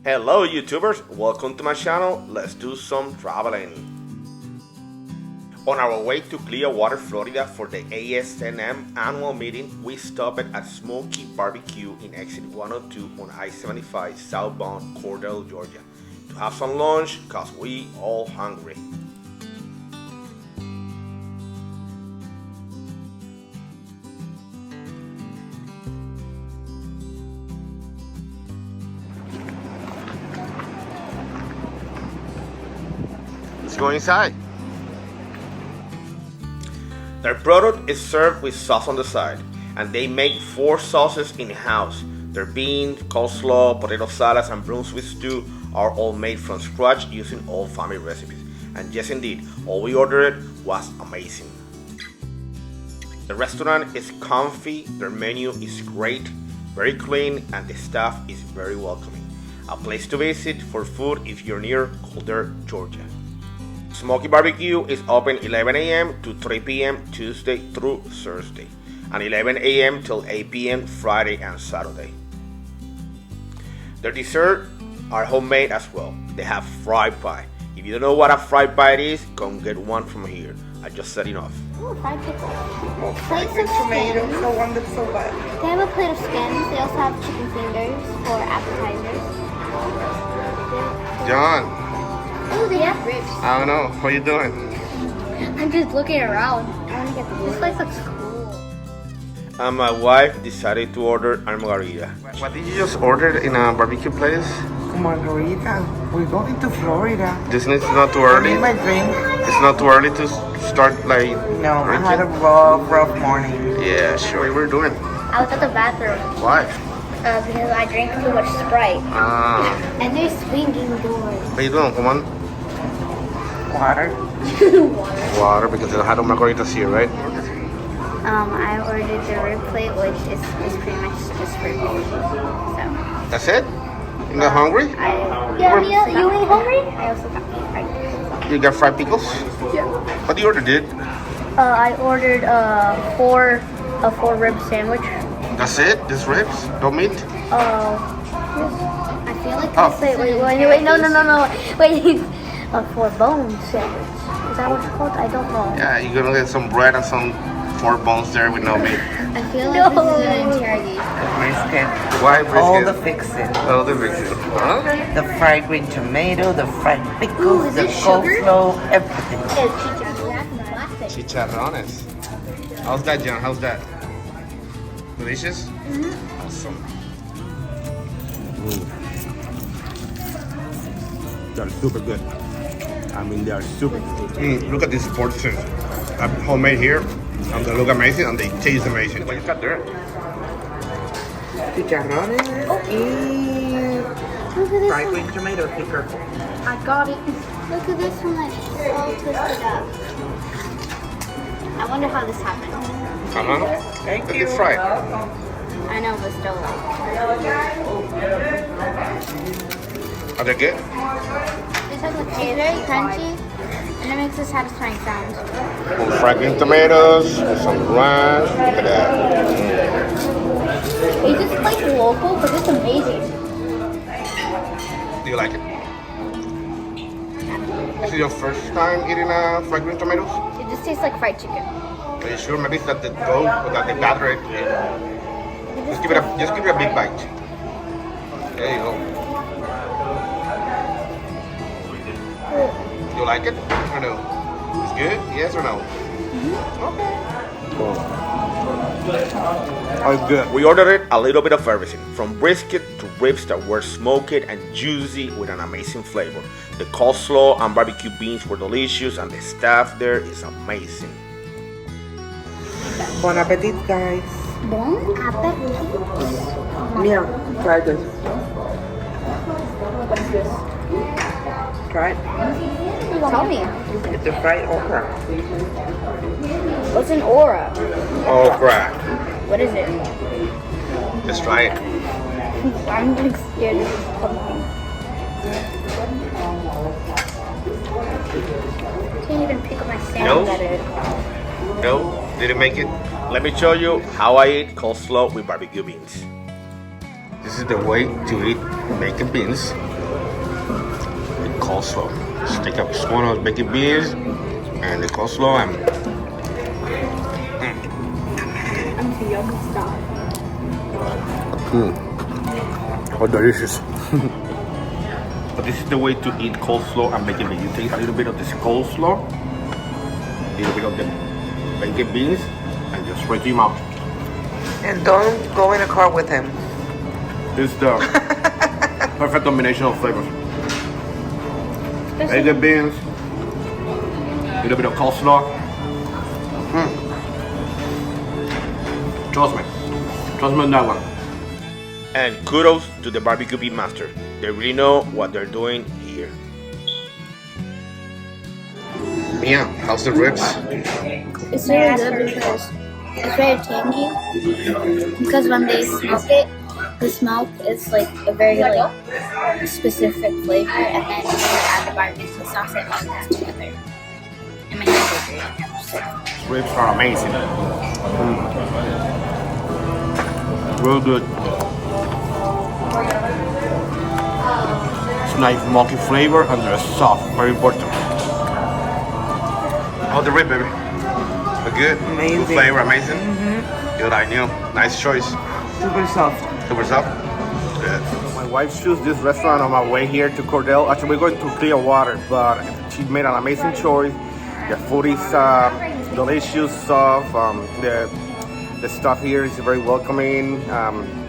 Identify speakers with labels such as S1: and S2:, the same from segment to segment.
S1: Hello YouTubers, welcome to my channel. Let's do some traveling. On our way to Clearwater, Florida for the ASNM annual meeting, we stopped at Smokie BBQ in exit 102 on I75 southbound Cordele, Georgia to have some lunch cause we all hungry. Let's go inside. Their product is served with sauce on the side, and they make 4 sauces in-house. Their beans, coleslaw, potato salads, and Brunswick stew are all made from scratch using old family recipes. And yes indeed, all we ordered was amazing. The restaurant is comfy, their menu is great, very clean, and the staff is very welcoming. A place to visit for food if you're near Cordele, Georgia. Smokie BBQ is open 11 a.m. to 3 p.m. Tuesday through Thursday, and 11 a.m. till 8 p.m. Friday and Saturday. Their dessert are homemade as well. They have fried pie. If you don't know what a fried pie is, come get one from here. I just said enough.
S2: Ooh, fried pickles.
S3: Well, fried with tomatoes, the one that's so bad.
S2: They have a plate of skins. They also have chicken fingers for appetizers.
S1: John.
S2: Ooh, they have ribs.
S1: I don't know. What are you doing?
S2: I'm just looking around. I want to get this place looks cool.
S1: And my wife decided to order a margarita. What did you just order in a barbecue place?
S3: Margarita. We're going to Florida.
S1: This is not too
S3: I
S1: early.
S3: need my drink.
S1: It's not too early to start like
S3: No, I
S1: drinking?
S3: had a rough morning.
S1: Yeah, sure. What we're doing.
S2: I was at the bathroom
S1: Why?
S2: because I drank too much Sprite.
S1: Ah,
S2: And they're swinging doors.
S1: what you doing? Come on.
S3: Water.
S1: Water, because they don't have no margaritas here, right?
S2: I ordered the rib plate, which is pretty much just rib. So.
S1: That's it? You're not hungry?
S2: You ain't hungry? I also got fried.
S1: You got fried pickles?
S2: Yeah.
S1: What do you order, dude?
S2: I ordered a four rib sandwich.
S1: That's it? Just ribs? No meat?
S2: I feel like
S1: Oh.
S2: wait, no. Wait, a 4 bone sandwich. Is that what it's called? I don't know.
S1: Yeah, you're gonna get some bread and some 4 bones there with no meat.
S2: I feel like this is an interrogation.
S3: Brisket.
S1: Why brisket?
S3: All the fixing.
S1: All the brisket. Okay.
S3: The fried green tomato, the fried
S2: Ooh,
S3: pickles,
S2: is
S3: the
S2: this sugar?
S3: coleslaw, everything.
S2: It's
S1: Chicharrones. How's that, John? How's that? Delicious?
S2: Mm-hmm.
S1: Awesome. They're super good. I mean, they are super good. Look at these portions. Homemade here, and they look amazing, and they taste amazing. What you got there?
S3: Chicharrones and
S2: Look at this
S3: fried
S2: one.
S3: green tomato. Be careful.
S2: I got it. Look at this one. It's all twisted up. I wonder how this happened.
S3: Thank
S1: Look,
S3: you.
S1: it's fried.
S2: I know, but still.
S1: Are they good?
S2: This has a very crunchy, and it makes a satisfying sound.
S1: With fried green tomatoes, with some ranch. Look at that.
S2: Is this like local? Because it's amazing.
S1: Do you like it? This is your first time eating fried green tomatoes?
S2: It just tastes like fried chicken.
S1: Are you sure? Maybe it's that the dough or that they batter it. Just give it a big bite. There you go. You like it or no? It's good? Yes or no? Okay. Cool. Oh, it's good. We ordered it a little bit of everything, from brisket to ribs that were smoked and juicy with an amazing flavor. The coleslaw and barbecue beans were delicious, and the staff there is amazing.
S3: Bon appetit, guys.
S2: Bon appetit.
S3: Mia, try this.
S2: What is this?
S3: Try it.
S2: Tell me.
S3: It's a fried okra.
S2: What's an aura?
S1: Oh crap.
S2: What is it?
S1: Just try it.
S2: I'm like scared this is something. Can't even pick up my sandwich
S1: No.
S2: out of it.
S1: No? Didn't make it? Let me show you how I eat coleslaw with barbecue beans. This is the way to eat bacon beans. coleslaw. Just take a spoon of baked beans and the coleslaw and how delicious. But this is the way to eat coleslaw and baked beans. You take a little bit of this coleslaw, a little bit of the baked beans, and just straight to your mouth.
S3: And don't go in a car with him.
S1: It's the perfect combination of flavors. Baked beans, a little bit of coleslaw. Trust me on that one. And kudos to the barbecue pit master. They really know what they're doing here. Mia, how's the ribs?
S2: It's really good because it's very tangy. Because when they smoke it, the smoke is like a very like specific flavor, and then when you add the barbecue sauce, it all goes together. And my hands are dirty.
S1: Ribs are amazing. Real good. It's nice smoky flavor and they're soft, very important. Oh, the rib, baby. They're good.
S3: Amazing.
S1: Good flavor, amazing. Good, I knew. Nice choice.
S3: Super soft.
S1: Super soft. Good. My wife chose this restaurant on my way here to Cordele. Actually, we're going to Clearwater, but she made an amazing choice. The food is delicious, soft. The stuff here is very welcoming.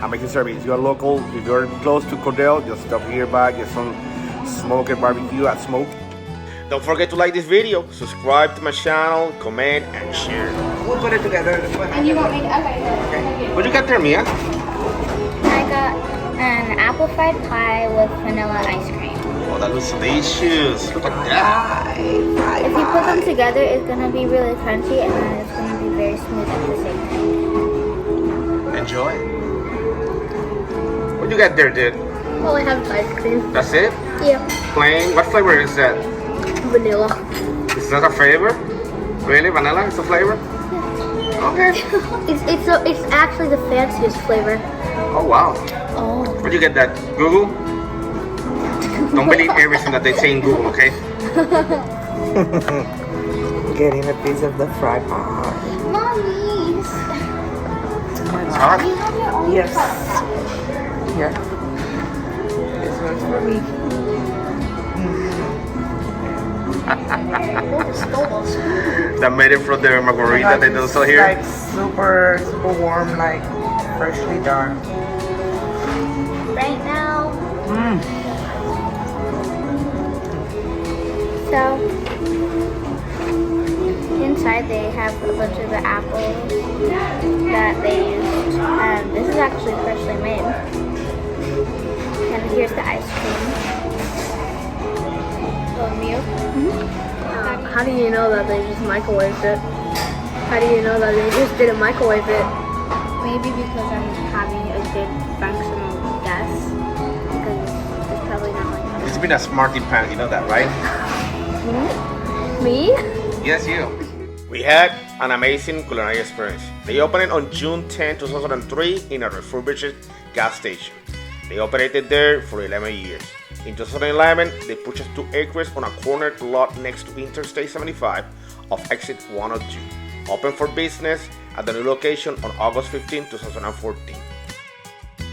S1: Amazing service. If you're local, if you're close to Cordele, just stop here by, get some Smokie BBQ at Smokie. Don't forget to like this video, subscribe to my channel, comment, and share.
S3: We'll put it together.
S2: And you want me to? Okay.
S1: What you got there, Mia?
S2: I got an apple fried pie with vanilla ice cream.
S1: Oh, that looks delicious. Look at that.
S2: If you put them together, it's gonna be really crunchy, and then it's gonna be very smooth at the same time.
S1: Enjoy. What you got there, dude?
S2: All I have is ice cream.
S1: That's it?
S2: Yeah.
S1: Plain. What flavor is that?
S2: Vanilla.
S1: Is that a flavor? Really? Vanilla is a flavor?
S2: Yeah.
S1: Okay.
S2: It's actually the fanciest flavor.
S1: Oh, wow.
S2: Oh.
S1: Where'd you get that? Google? Don't believe everything that they say in Google, okay?
S3: Getting a piece of the fried pie.
S2: Mommies.
S1: It's hot.
S2: You have your own
S3: Yes.
S2: pie.
S3: Here. This one's for me.
S1: That made it from the margarita they don't sell here.
S3: Like super warm, like freshly done.
S2: Right now. So inside they have a bunch of the apples that they used, and this is actually freshly made. And here's the ice cream.
S4: How do you know that they just microwaved it? How do you know that they just didn't microwave it?
S2: Maybe because I'm having a good functional guess. Because it's probably not like that.
S1: It's been a smarty pants, you know that, right?
S4: Me?
S1: Yes, you. We had an amazing culinary experience. They opened on June 10, 2003 in a refurbished gas station. They operated there for 11 years. In 2011, they purchased 2 acres on a corner lot next to Interstate 75 of exit 102. Open for business at the new location on August 15, 2014.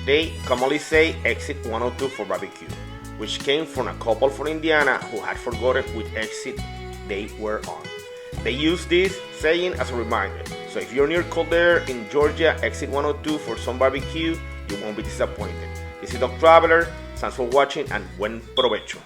S1: They commonly say exit 102 for barbecue, which came from a couple from Indiana who had forgotten which exit they were on. They use this saying as a reminder, so if you're near Cordele in Georgia, exit 102 for some barbecue, you won't be disappointed. This is Dog Traveler. Thanks for watching and buen provecho.